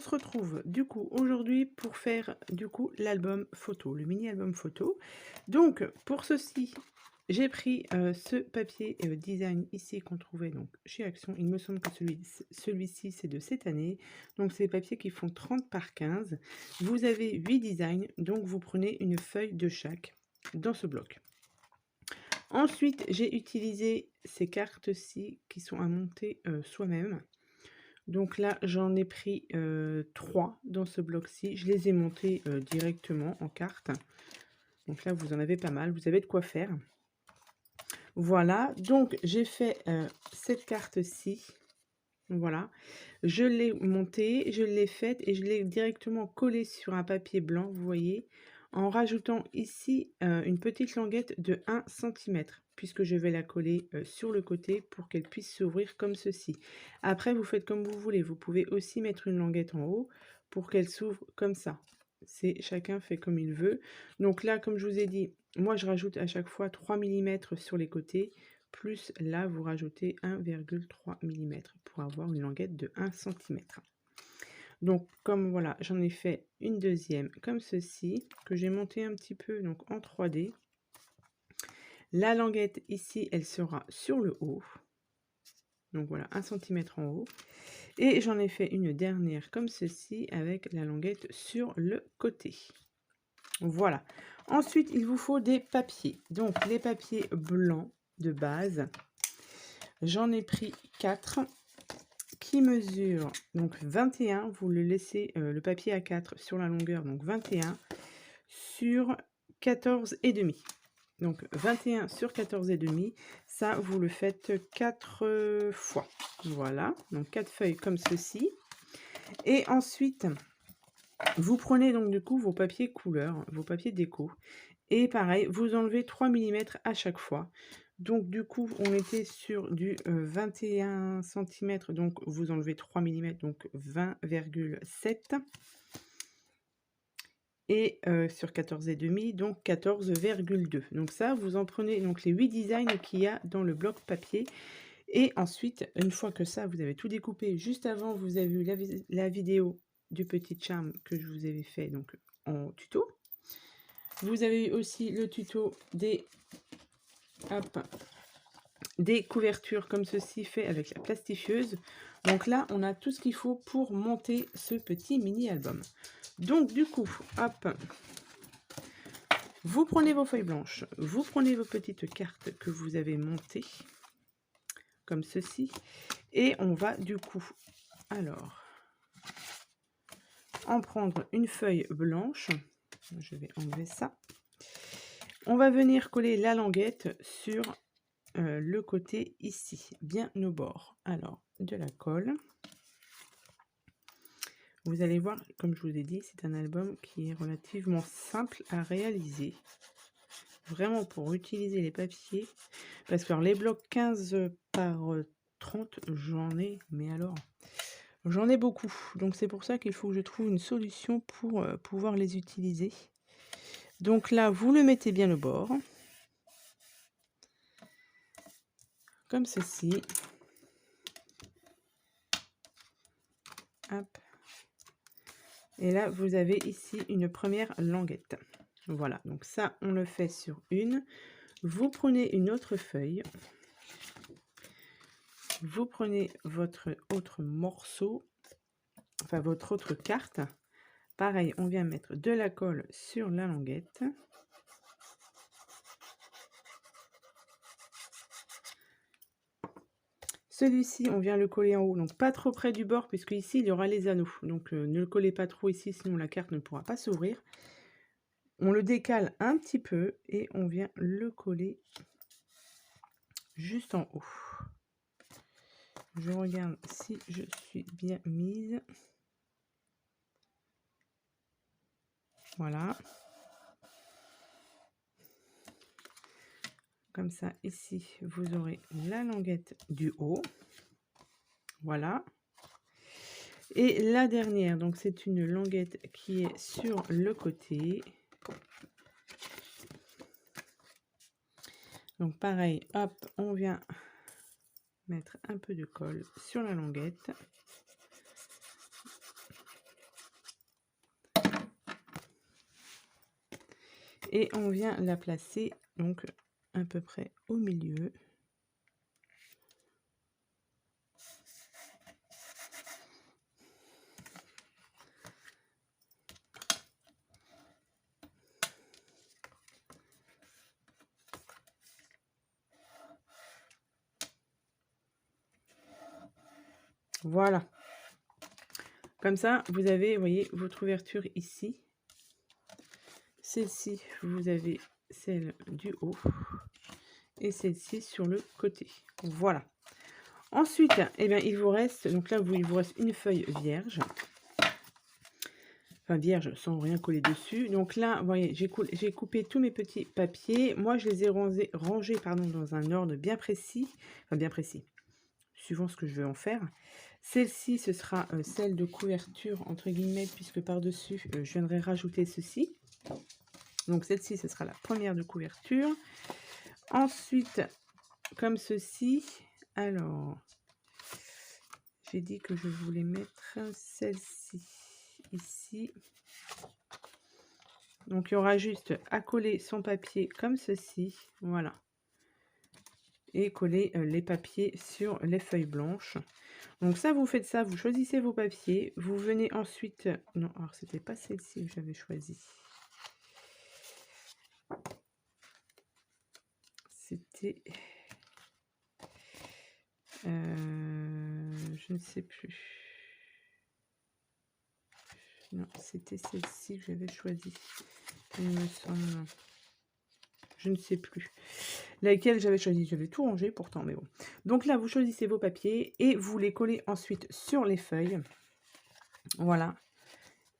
on se retrouve du coup aujourd'hui pour faire du coup l'album photo, le mini album photo. Donc pour ceci, j'ai pris ce papier design ici qu'on trouvait donc chez Action. Il me semble que celui-ci c'est de cette année. Donc c'est des papiers qui font 30 par 15. Vous avez 8 designs, donc vous prenez une feuille de chaque dans ce bloc. Ensuite, j'ai utilisé ces cartes-ci qui sont à monter soi-même. Donc là, j'en ai pris 3 dans ce bloc-ci. Je les ai montés directement en carte. Donc là, vous en avez pas mal. Vous avez de quoi faire. Voilà. Donc, j'ai fait cette carte-ci. Voilà. Je l'ai montée, je l'ai faite et je l'ai directement collée sur un papier blanc, vous voyez, en rajoutant ici une petite languette de 1 centimètre, puisque je vais la coller sur le côté pour qu'elle puisse s'ouvrir comme ceci. Après, vous faites comme vous voulez. Vous pouvez aussi mettre une languette en haut pour qu'elle s'ouvre comme ça. C'est chacun fait comme il veut. Donc là, comme je vous ai dit, moi je rajoute à chaque fois 3 mm sur les côtés, plus là vous rajoutez 1,3 mm pour avoir une languette de 1 centimètre. Donc comme voilà, j'en ai fait une deuxième comme ceci, que j'ai monté un petit peu donc en 3D. La languette ici, elle sera sur le haut. Donc voilà, 1 centimètre en haut. Et j'en ai fait une dernière comme ceci avec la languette sur le côté. Voilà. Ensuite, il vous faut des papiers. Donc les papiers blancs de base. J'en ai pris 4 qui mesurent donc 21. Vous le laissez le papier à 4 sur la longueur, donc 21 sur 14 et demi. Donc 21 sur 14 et demi, ça vous le faites 4 fois. Voilà, donc 4 feuilles comme ceci. Et ensuite, vous prenez donc du coup vos papiers couleur, vos papiers déco. Et pareil, vous enlevez 3 mm à chaque fois. Donc du coup, on était sur du 21 cm, donc vous enlevez 3 mm, donc 20,7. Et sur 14,5, donc 14,2. Donc ça, vous en prenez donc les 8 designs qu'il y a dans le bloc papier. Et ensuite, une fois que ça, vous avez tout découpé, juste avant, vous avez vu la vidéo du petit charme que je vous avais fait donc en tuto. Vous avez eu aussi le tuto des couvertures comme ceci fait avec la plastifieuse. Donc là, on a tout ce qu'il faut pour monter ce petit mini album. Donc du coup, hop, vous prenez vos feuilles blanches, vous prenez vos petites cartes que vous avez montées comme ceci, et on va du coup alors en prendre une feuille blanche. Je vais enlever ça. On va venir coller la languette sur le côté ici, bien au bord. Alors, de la colle. Vous allez voir, comme je vous ai dit, c'est un album qui est relativement simple à réaliser. Vraiment pour utiliser les papiers. Parce que alors, les blocs 15 par 30, j'en ai, mais alors, j'en ai beaucoup. Donc c'est pour ça qu'il faut que je trouve une solution pour pouvoir les utiliser. Donc là, vous le mettez bien au bord. Comme ceci. Hop. Et là, vous avez ici une première languette. Voilà, donc ça, on le fait sur une. Vous prenez une autre feuille. Vous prenez votre autre morceau, enfin votre autre carte. Pareil, on vient mettre de la colle sur la languette. Celui-ci, on vient le coller en haut, donc pas trop près du bord, puisque ici, il y aura les anneaux. Donc, ne le collez pas trop ici, sinon la carte ne pourra pas s'ouvrir. On le décale un petit peu et on vient le coller juste en haut. Je regarde si je suis bien mise. Voilà. Comme ça, ici, vous aurez la languette du haut. Voilà. Et la dernière, donc c'est une languette qui est sur le côté. Donc pareil, hop, on vient mettre un peu de colle sur la languette. et on vient la placer donc à peu près au milieu. Voilà. Comme ça, vous avez, vous voyez, votre ouverture ici. Celle-ci, vous avez celle du haut et celle-ci sur le côté. Voilà. Ensuite, eh bien, il vous reste, donc là, il vous reste une feuille vierge. Enfin, vierge, sans rien coller dessus. Donc là, vous voyez, j'ai coupé tous mes petits papiers. Moi, je les ai rangés dans un ordre bien précis. Enfin, bien précis, suivant ce que je veux en faire. Celle-ci, ce sera celle de couverture, entre guillemets, puisque par-dessus, je viendrai rajouter ceci. Donc celle-ci, ce sera la première de couverture. Ensuite, comme ceci, alors, j'ai dit que je voulais mettre celle-ci ici. Donc il y aura juste à coller son papier comme ceci, voilà. Et coller les papiers sur les feuilles blanches. Donc ça, vous faites ça, vous choisissez vos papiers, vous venez ensuite... Non, alors c'était pas celle-ci que j'avais choisie. C'était... je ne sais plus. Non, c'était celle-ci que j'avais choisie. Il me semble. Je ne sais plus laquelle j'avais choisi. J'avais tout rangé pourtant, mais bon. Donc là, vous choisissez vos papiers et vous les collez ensuite sur les feuilles. Voilà.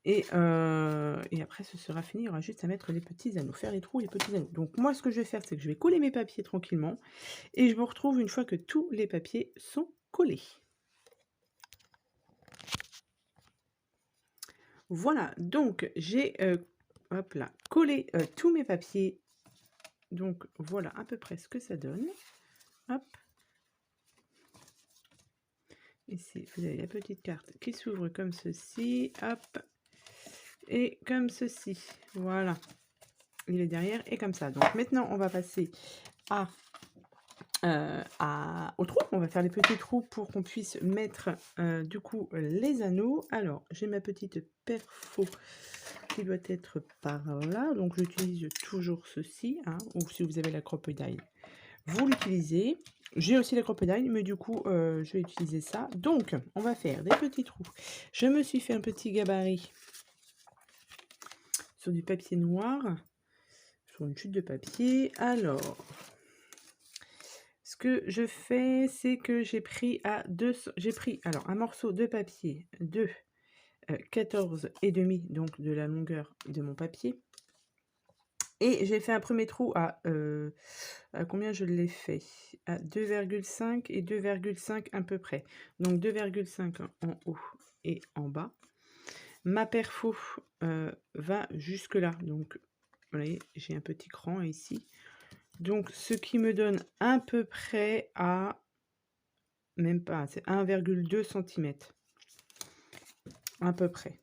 Et après, ce sera fini. Il y aura juste à mettre les petits anneaux, faire les trous et les petits anneaux. Donc moi, ce que je vais faire, c'est que je vais coller mes papiers tranquillement. Et je vous retrouve une fois que tous les papiers sont collés. Voilà, donc j'ai hop là, collé tous mes papiers. Donc voilà à peu près ce que ça donne. Hop. Ici, vous avez la petite carte qui s'ouvre comme ceci. Hop. Et comme ceci. Voilà. Il est derrière et comme ça. Donc maintenant, on va passer au trou. On va faire les petits trous pour qu'on puisse mettre du coup les anneaux. Alors, j'ai ma petite perfo qui doit être par là. Donc, j'utilise toujours ceci. Hein, ou si vous avez la crocodile, vous l'utilisez. J'ai aussi la crocodile, mais du coup, je vais utiliser ça. Donc, on va faire des petits trous. Je me suis fait un petit gabarit sur du papier noir, sur une chute de papier. Alors, ce que je fais, c'est que j'ai pris alors un morceau de papier de 14,5, donc de la longueur de mon papier. Et j'ai fait un premier trou à combien je l'ai fait? À 2,5 et 2,5 à peu près. Donc 2,5 en haut et en bas. Ma perfo va jusque là. Donc, vous voyez, j'ai un petit cran ici. Donc, ce qui me donne à peu près à... Même pas, c'est 1,2 cm. À peu près.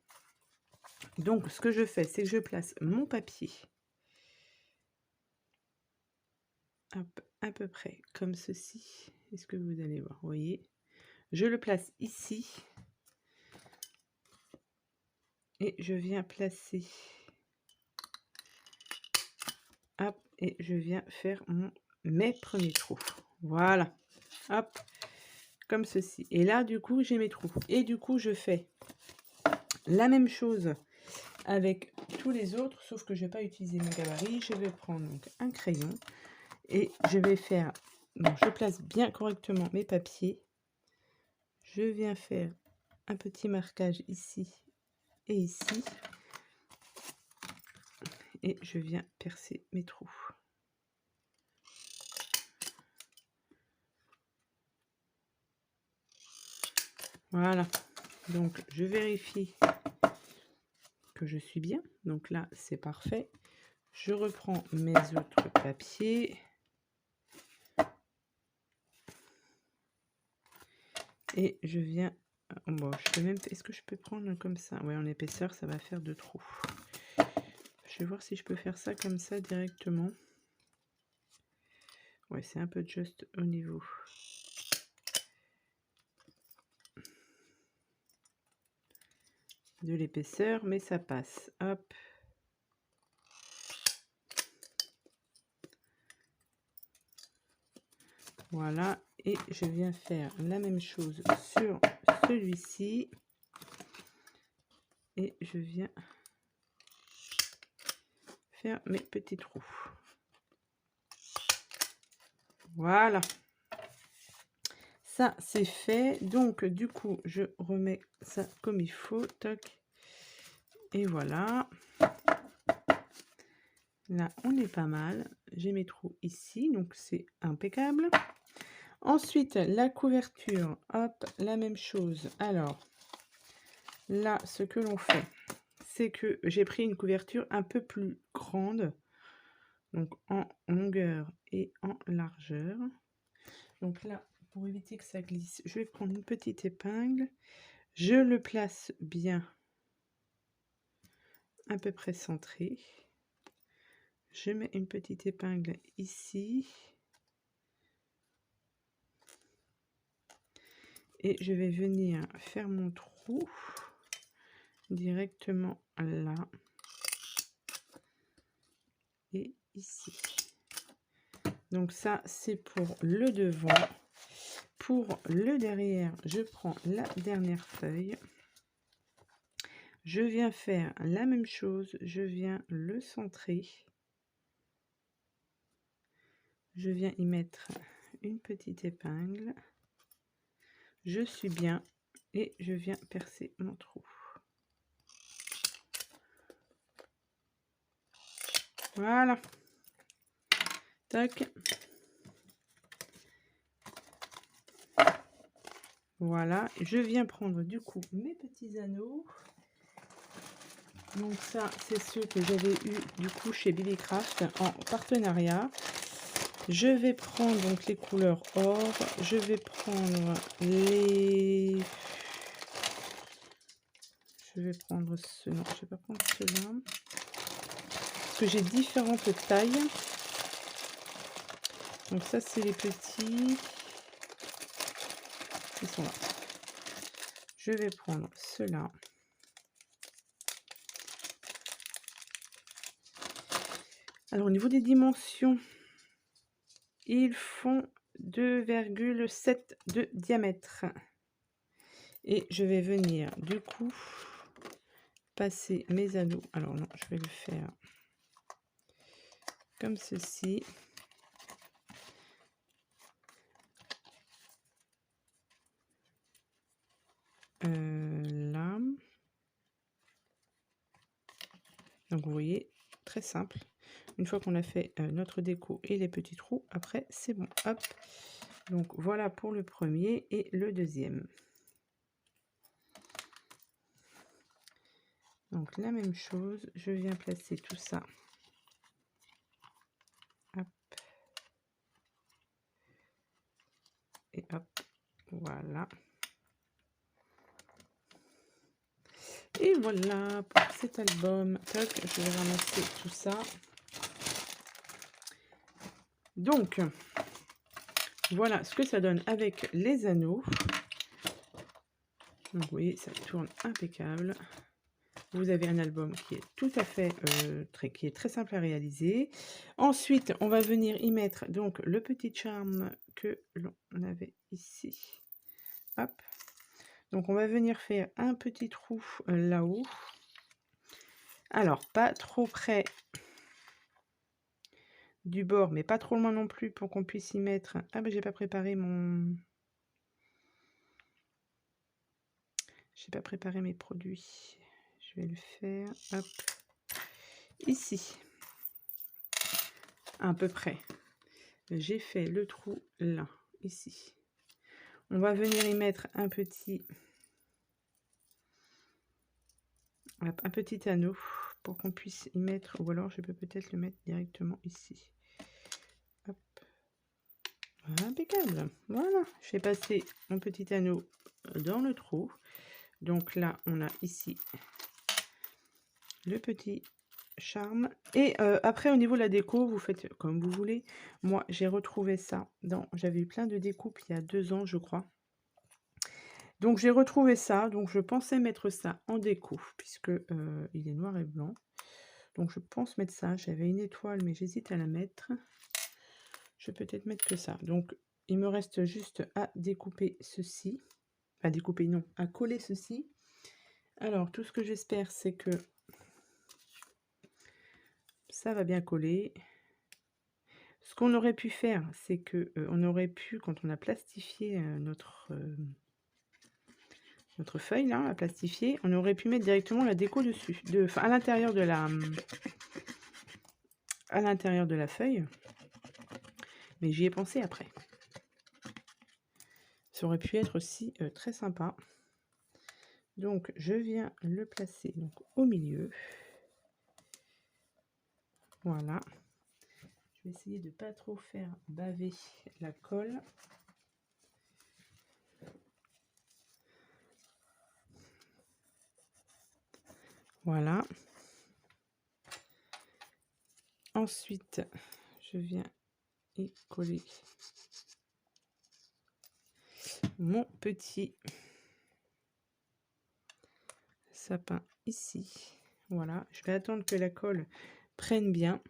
Donc, ce que je fais, c'est que je place mon papier. Hop, à peu près comme ceci. Est-ce que vous allez voir? Vous voyez, je le place ici. Et je viens placer. Hop, et je viens faire mes premiers trous. Voilà. Hop, comme ceci. Et là, du coup, j'ai mes trous. Et du coup, je fais la même chose avec tous les autres, sauf que je ne vais pas utiliser mon gabarit. Je vais prendre donc un crayon et je vais faire... Donc, je place bien correctement mes papiers. Je viens faire un petit marquage ici et ici. Et je viens percer mes trous. Voilà. Donc, je vérifie que je suis bien. Donc là, c'est parfait. Je reprends mes autres papiers. Et je viens... Bon, je peux même... Est-ce que je peux prendre comme ça? Oui, en épaisseur, ça va faire 2 trous. Je vais voir si je peux faire ça comme ça directement. Ouais, c'est un peu juste au niveau de l'épaisseur, mais ça passe. Hop. Voilà, et je viens faire la même chose sur celui-ci. Et je viens faire mes petits trous. Voilà. Ça, c'est fait. Donc, du coup, je remets ça comme il faut. Toc. Et voilà. Là, on est pas mal. J'ai mes trous ici, donc c'est impeccable. Ensuite, la couverture. Hop, la même chose. Alors, là, ce que l'on fait, c'est que j'ai pris une couverture un peu plus grande. Donc, en longueur et en largeur. Donc là, pour éviter que ça glisse, je vais prendre une petite épingle. Je le place bien à peu près centré. Je mets une petite épingle ici. Et je vais venir faire mon trou directement là. Et ici. Donc ça, c'est pour le devant. Pour le derrière, je prends la dernière feuille. Je viens faire la même chose, je viens le centrer. Je viens y mettre une petite épingle. Je suis bien et je viens percer mon trou. Voilà. Tac. Voilà. Je viens prendre du coup mes petits anneaux. Donc ça, c'est ceux que j'avais eu du coup chez Billycraft en partenariat. Je vais prendre donc les couleurs or. Je vais prendre les... Je vais prendre ce... Non, je vais pas prendre ceux-là. Parce que j'ai différentes tailles. Donc ça, c'est les petits. Ils sont là. Je vais prendre ceux-là. Alors, au niveau des dimensions, ils font 2,7 de diamètre. Et je vais venir, du coup, passer mes anneaux. Alors non, je vais le faire comme ceci. Là. Donc, vous voyez, très simple. Une fois qu'on a fait notre déco et les petits trous, après, c'est bon. Hop. Donc, voilà pour le premier et le deuxième. Donc, la même chose. Je viens placer tout ça. Hop. Et hop. Voilà. Et voilà pour cet album. Toc, je vais ramasser tout ça. Donc, voilà ce que ça donne avec les anneaux. Donc, vous voyez, ça tourne impeccable. Vous avez un album qui est tout à fait qui est très simple à réaliser. Ensuite, on va venir y mettre donc le petit charme que l'on avait ici. Hop. Donc, on va venir faire un petit trou là-haut. Alors, pas trop près du bord, mais pas trop loin non plus pour qu'on puisse y mettre... Ah ben, j'ai pas préparé mon... J'ai pas préparé mes produits. Je vais le faire, hop, ici. À peu près. J'ai fait le trou là, ici. On va venir y mettre un petit anneau pour qu'on puisse y mettre, ou alors je peux peut-être le mettre directement ici. Hop. Impeccable. Voilà, je vais passer mon petit anneau dans le trou. Donc là, on a ici le petit charme. Et après, au niveau de la déco, vous faites comme vous voulez. Moi, j'ai retrouvé ça j'avais eu plein de découpes il y a 2 ans, je crois. Donc j'ai retrouvé ça, donc je pensais mettre ça en déco puisque, il est noir et blanc. Donc je pense mettre ça. J'avais une étoile, mais j'hésite à la mettre. Je vais peut-être mettre que ça. Donc il me reste juste à découper ceci. À découper, non, à coller ceci. Alors tout ce que j'espère, c'est que ça va bien coller. Ce qu'on aurait pu faire, c'est que, on aurait pu, quand on a plastifié, notre feuille là, à plastifier, on aurait pu mettre directement la déco dessus, enfin à l'intérieur de la feuille, mais j'y ai pensé après. Ça aurait pu être aussi très sympa. Donc je viens le placer donc au milieu. Voilà. Je vais essayer de pas trop faire baver la colle. Voilà. Ensuite, je viens y coller mon petit sapin ici. Voilà, je vais attendre que la colle prenne bien.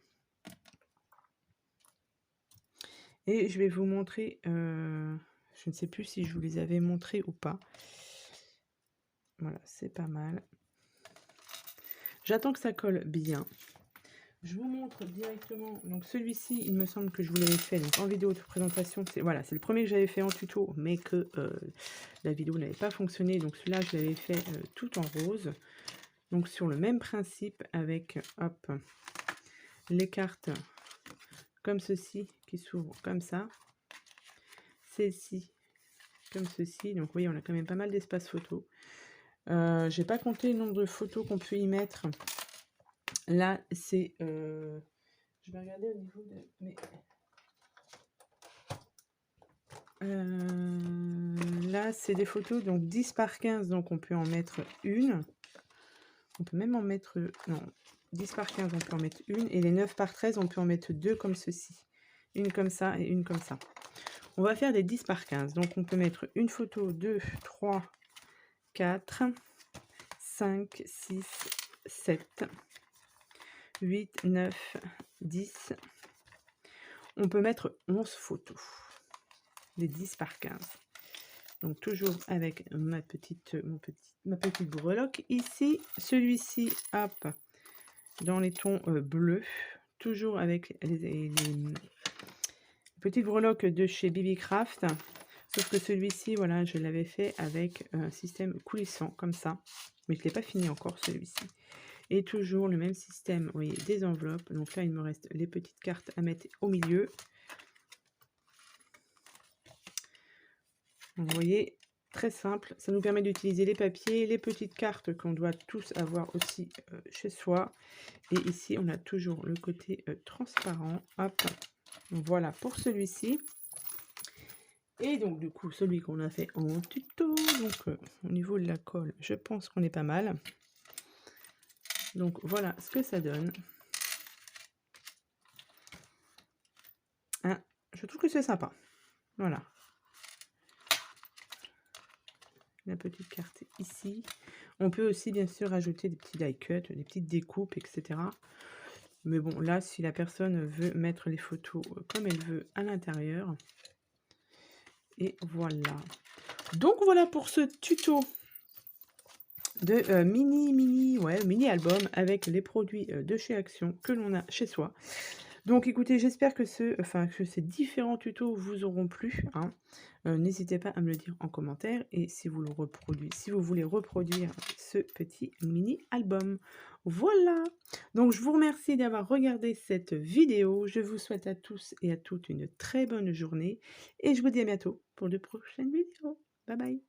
Et je vais vous montrer, je ne sais plus si je vous les avais montrés ou pas. Voilà, c'est pas mal. J'attends que ça colle bien. Je vous montre directement, donc celui-ci, il me semble que je vous l'avais fait donc en vidéo de présentation. Voilà, c'est le premier que j'avais fait en tuto, mais que la vidéo n'avait pas fonctionné. Donc celui-là, je l'avais fait tout en rose. Donc sur le même principe avec, hop, les cartes comme ceci, qui s'ouvrent comme ça. Celle-ci, comme ceci. Donc oui, on a quand même pas mal d'espace photo. J'ai pas compté le nombre de photos qu'on peut y mettre. Là, c'est... je vais regarder au niveau de... Mais... là, c'est des photos, donc 10 par 15, donc on peut en mettre une. On peut même en mettre... Non, 10 par 15, on peut en mettre une. Et les 9 par 13, on peut en mettre deux comme ceci. Une comme ça et une comme ça. On va faire des 10 par 15. Donc on peut mettre une photo, 2, 3, 4, 5, 6, 7, 8, 9, 10. On peut mettre 11 photos. Les 10 par 15. Donc toujours avec ma petite breloque ici. Celui-ci, hop, dans les tons bleus. Toujours avec les petites breloques de chez BB Craft. Sauf que celui-ci, voilà, je l'avais fait avec un système coulissant, comme ça. Mais je ne l'ai pas fini encore, celui-ci. Et toujours le même système, vous voyez, des enveloppes. Donc là, il me reste les petites cartes à mettre au milieu. Donc, vous voyez, très simple. Ça nous permet d'utiliser les papiers, les petites cartes qu'on doit tous avoir aussi chez soi. Et ici, on a toujours le côté transparent. Hop, voilà pour celui-ci. Et donc, du coup, celui qu'on a fait en tuto. Donc, au niveau de la colle, je pense qu'on est pas mal. Donc, voilà ce que ça donne. Hein, je trouve que c'est sympa. Voilà. La petite carte ici. On peut aussi, bien sûr, ajouter des petits die cuts, des petites découpes, etc. Mais bon, là, si la personne veut mettre les photos comme elle veut à l'intérieur. Et voilà. Donc, voilà pour ce tuto de mini album avec les produits de chez Action que l'on a chez soi. Donc écoutez, j'espère que ces différents tutos vous auront plu. Hein. N'hésitez pas à me le dire en commentaire et si vous voulez reproduire ce petit mini album. Voilà. Donc je vous remercie d'avoir regardé cette vidéo. Je vous souhaite à tous et à toutes une très bonne journée et je vous dis à bientôt pour de prochaines vidéos. Bye bye.